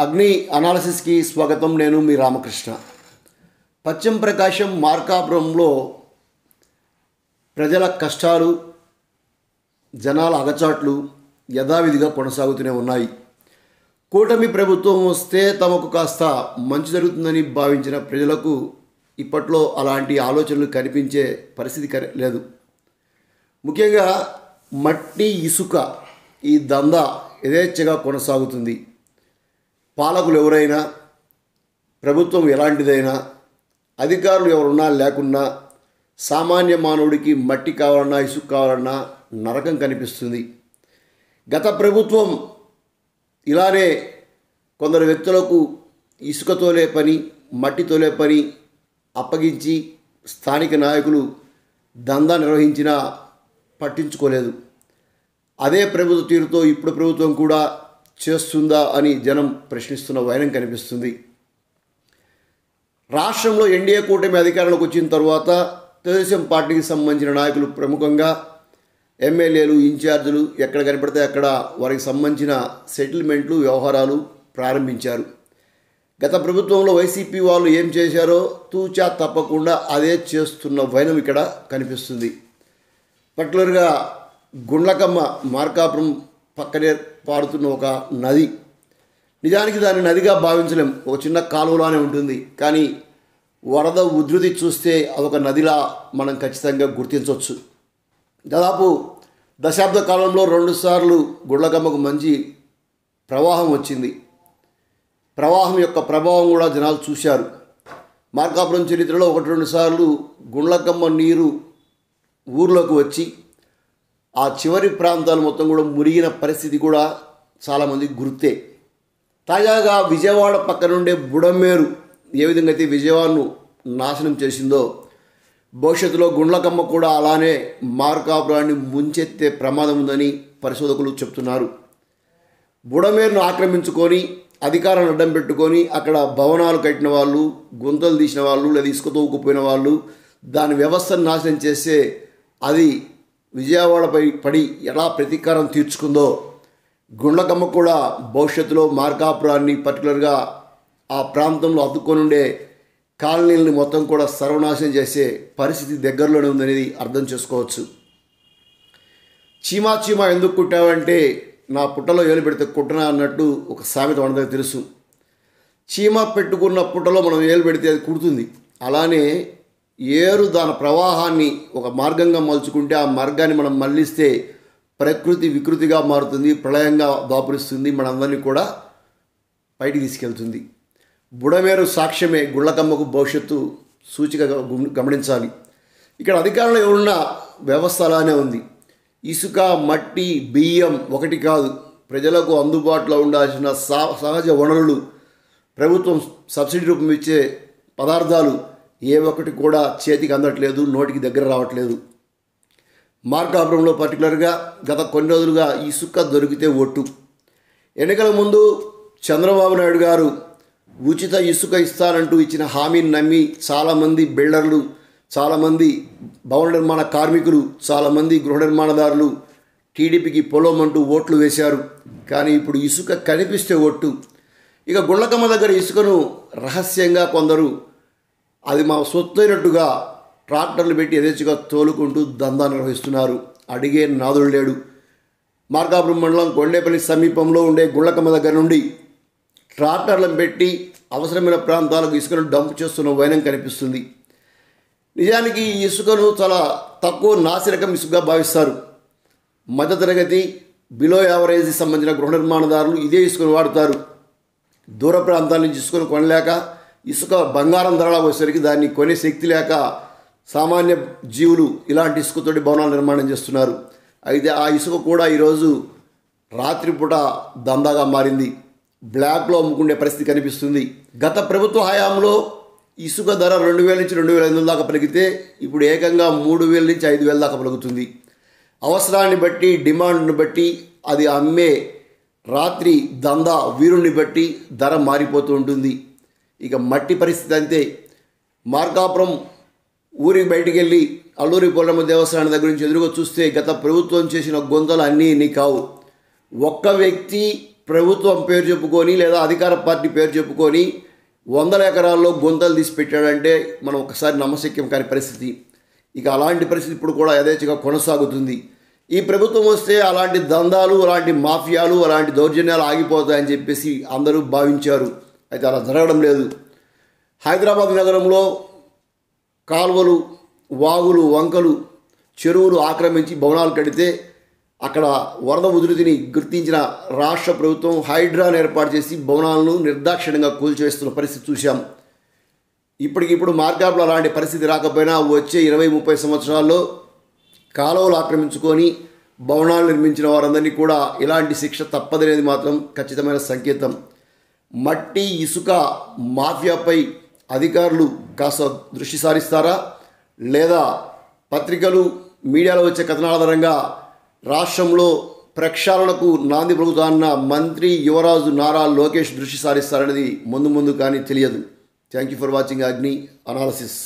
అగ్ని అనాలిసిస్కి స్వాగతం. నేను మీ రామకృష్ణ. పశ్చిమ ప్రకాశం మార్కాపురంలో ప్రజల కష్టాలు, జనాల అగచాట్లు యథావిధిగా కొనసాగుతూనే ఉన్నాయి. కూటమి ప్రభుత్వం వస్తే తమకు కాస్త మంచి జరుగుతుందని భావించిన ప్రజలకు ఇప్పట్లో అలాంటి ఆలోచనలు కనిపించే పరిస్థితి లేదు. ముఖ్యంగా మట్టి, ఇసుక ఈ దందా యథేచ్ఛగా కొనసాగుతుంది. పాలకులు ఎవరైనా, ప్రభుత్వం ఎలాంటిదైనా, అధికారులు ఎవరున్నా లేకున్నా సామాన్య మానవుడికి మట్టి కావాలన్నా, ఇసుక కావాలన్నా నరకం కనిపిస్తుంది. గత ప్రభుత్వం ఇలానే కొందరు వ్యక్తులకు ఇసుకతోలే పని, మట్టితోలే పని అప్పగించి స్థానిక నాయకులు దందా నిర్వహించినా పట్టించుకోలేదు. అదే ప్రభుత్వ తీరుతో ఇప్పుడు ప్రభుత్వం కూడా చేస్తుందా అని జనం ప్రశ్నిస్తున్న వైనం కనిపిస్తుంది. రాష్ట్రంలో ఎన్డీఏ కూటమి అధికారంలోకి వచ్చిన తర్వాత తెలుగుదేశం పార్టీకి సంబంధించిన నాయకులు ప్రముఖంగా ఎమ్మెల్యేలు, ఇన్ఛార్జీలు ఎక్కడ కనపడితే అక్కడ వారికి సంబంధించిన సెటిల్మెంట్లు, వ్యవహారాలు ప్రారంభించారు. గత ప్రభుత్వంలో వైసీపీ వాళ్ళు ఏం చేశారో తూచా తప్పకుండా అదే చేస్తున్న వైనం ఇక్కడ కనిపిస్తుంది. పర్టికులర్గా గుండ్లకమ్మ మార్కాపురం పక్కనే పారుతున్న ఒక నది. నిజానికి దాన్ని నదిగా భావించలేం, ఒక చిన్న కాలువలానే ఉంటుంది. కానీ వరద ఉధృతి చూస్తే అదొక నదిలా మనం ఖచ్చితంగా గుర్తించవచ్చు. దాదాపు దశాబ్ద కాలంలో 2 సార్లు గుండ్లకమ్మకు మంచి ప్రవాహం వచ్చింది. ప్రవాహం యొక్క ప్రభావం కూడా జనాలు చూశారు. మార్కాపురం చరిత్రలో 1-2 సార్లు గుండ్లకమ్మ నీరు ఊర్లోకి వచ్చి ఆ చివరి ప్రాంతాలు మొత్తం కూడా మురిగిన పరిస్థితి కూడా చాలామంది గుర్తే. తాజాగా విజయవాడ పక్క నుండే బుడమేరు ఏ విధంగా అయితే విజయవాడను నాశనం చేసిందో, భవిష్యత్తులో గుండ్లకమ్మ కూడా అలానే మార్కాపురాన్ని ముంచెత్తే ప్రమాదం ఉందని పరిశోధకులు చెప్తున్నారు. బుడమేరును ఆక్రమించుకొని అధికారాన్ని అడ్డం పెట్టుకొని అక్కడ భవనాలు కట్టిన వాళ్ళు, గుంతలు తీసిన వాళ్ళు, లేదా ఇసుక తవ్వుకుపోయిన వాళ్ళు దాని వ్యవస్థను నాశనం చేస్తే అది విజయవాడపై పడి ఎలా ప్రతీకారం తీర్చుకుందో, గుండ్లకమ్మ కూడా భవిష్యత్తులో మార్కాపురాన్ని పర్టికులర్గా ఆ ప్రాంతంలో అద్దుకొని ఉండే కాలనీలని మొత్తం కూడా సర్వనాశనం చేసే పరిస్థితి దగ్గరలోనే ఉందనేది అర్థం చేసుకోవచ్చు. చీమా ఎందుకు కుట్టావంటే నా పుట్టలో ఏలు పెడితే కుట్టనా అన్నట్టు ఒక సామెత మనకు తెలుసు. చీమ పెట్టుకున్న పుట్టలో మనం ఏలు పెడితే అది కుడుతుంది. అలానే ఏరు దాని ప్రవాహాన్ని ఒక మార్గంగా మలుచుకుంటే ఆ మార్గాన్ని మనం మళ్ళిస్తే ప్రకృతి వికృతిగా మారుతుంది, ప్రళయంగా దాపురిస్తుంది, మనందరినీ కూడా బయటికి తీసుకెళ్తుంది. బుడమేరు సాక్ష్యమే గుండ్లకమ్మకు భవిష్యత్తు సూచికగా గమనించాలి. ఇక్కడ అధికారంలో ఎవరున్నా వ్యవస్థ అలానే ఉంది. ఇసుక, మట్టి, బియ్యం ఒకటి కాదు, ప్రజలకు అందుబాటులో ఉండాల్సిన సహజ వనరులు, ప్రభుత్వం సబ్సిడీ రూపం ఇచ్చే పదార్థాలు ఏ ఒక్కటి కూడా చేతికి అందట్లేదు, నోటికి దగ్గర రావట్లేదు. మార్కాపురంలో పర్టికులర్గా గత కొన్ని రోజులుగా ఇసుక దొరికితే ఒట్టు. ఎన్నికల ముందు చంద్రబాబు నాయుడు గారు ఉచిత ఇసుక ఇస్తానంటూ ఇచ్చిన హామీని నమ్మి చాలామంది బిల్డర్లు, చాలామంది భవన నిర్మాణ కార్మికులు, చాలామంది గృహ నిర్మాణదారులు టీడీపీకి పొలమంటూ ఓట్లు వేశారు. కానీ ఇప్పుడు ఇసుక కనిపిస్తే ఒట్టు. ఇక గుండ్లకమ్మ దగ్గర ఇసుకను రహస్యంగా కొందరు అది మా సొత్తు అయినట్టుగా ట్రాక్టర్లు పెట్టి యథేచ్ఛగా తోలుకుంటూ దందా నిర్వహిస్తున్నారు. అడిగే నాదుడు లేడు. మార్కాపురం మండలం కొండేపల్లి సమీపంలో ఉండే గుండ్లకమ్మ దగ్గర నుండి ట్రాక్టర్లను పెట్టి అవసరమైన ప్రాంతాలకు ఇసుకను డంప్ చేస్తున్న వైనం కనిపిస్తుంది. నిజానికి ఈ ఇసుకను చాలా తక్కువ నాసిరకం ఇసుకగా భావిస్తారు. మధ్యతరగతి, బిలో యావరేజ్కి సంబంధించిన గృహ నిర్మాణదారులు ఇదే ఇసుకను వాడుతారు. దూర ప్రాంతాల నుంచి ఇసుకను కొనలేక, ఇసుక బంగారం ధరలకు వచ్చేసరికి దాన్ని కొనే శక్తి లేక సామాన్య జీవులు ఇలాంటి ఇసుకతోటి భవనాలు నిర్మాణం చేస్తున్నారు. అయితే ఆ ఇసుక కూడా ఈరోజు రాత్రిపూట దందాగా మారింది. బ్లాక్లో అమ్ముకునే పరిస్థితి కనిపిస్తుంది. గత ప్రభుత్వ హయాంలో ఇసుక ధర 2000 నుంచి 2500 దాకా పలికితే ఇప్పుడు ఏకంగా 3000 నుంచి 5000 దాకా పలుకుతుంది. అవసరాన్ని బట్టి, డిమాండ్ను బట్టి అది అమ్మే రాత్రి దందా వీరుణ్ణి బట్టి ధర మారిపోతూ ఉంటుంది. ఇక మట్టి పరిస్థితి అంతే. మార్కాపురం ఊరికి బయటికి వెళ్ళి అల్లూరి పోలమ్మ దేవస్థానం దగ్గర నుంచి ఎదురుగా చూస్తే గత ప్రభుత్వం చేసిన గొంతలు అన్నీ కావు. ఒక్క వ్యక్తి ప్రభుత్వం పేరు చెప్పుకొని లేదా అధికార పార్టీ పేరు చెప్పుకొని వందల ఎకరాల్లో గుంతలు తీసి పెట్టాడంటే మనం ఒకసారి నమ్మశక్యం కాని పరిస్థితి. ఇక అలాంటి పరిస్థితి ఇప్పుడు కూడా యథేచ్ఛగా కొనసాగుతుంది. ఈ ప్రభుత్వం వస్తే అలాంటి దందాలు, అలాంటి మాఫియాలు, అలాంటి దౌర్జన్యాలు ఆగిపోతాయని చెప్పేసి అందరూ భావించారు. అయితే అలా జరగడం లేదు. హైదరాబాద్ నగరంలో కాలువలు, వాగులు, వంకలు, చెరువులు ఆక్రమించి భవనాలు కడితే అక్కడ వరద ఉధృతిని గుర్తించిన రాష్ట్ర ప్రభుత్వం హైడ్రాను ఏర్పాటు చేసి భవనాలను నిర్దాక్షిణ్యంగా కూల్చివేస్తున్న పరిస్థితి చూశాం. ఇప్పటికిప్పుడు మార్కాపులో అలాంటి పరిస్థితి రాకపోయినా వచ్చే 20-30 సంవత్సరాల్లో కాలువలు ఆక్రమించుకొని భవనాలు నిర్మించిన వారందరినీ కూడా ఇలాంటి శిక్ష తప్పదనేది మాత్రం ఖచ్చితమైన సంకేతం. మట్టి, ఇసుక మాఫియాపై అధికారులు కాస్త దృష్టి సారిస్తారా, లేదా పత్రికలు, మీడియాలో వచ్చే కథనాల ఆధారంగా రాష్ట్రంలో ప్రక్షాళనకు నాంది పలుకుతున్న మంత్రి యువరాజు నారా లోకేష్ దృష్టి సారిస్తారనేది ముందు కానీ తెలియదు. థ్యాంక్ యూ ఫర్ వాచింగ్ అగ్ని అనాలిసిస్.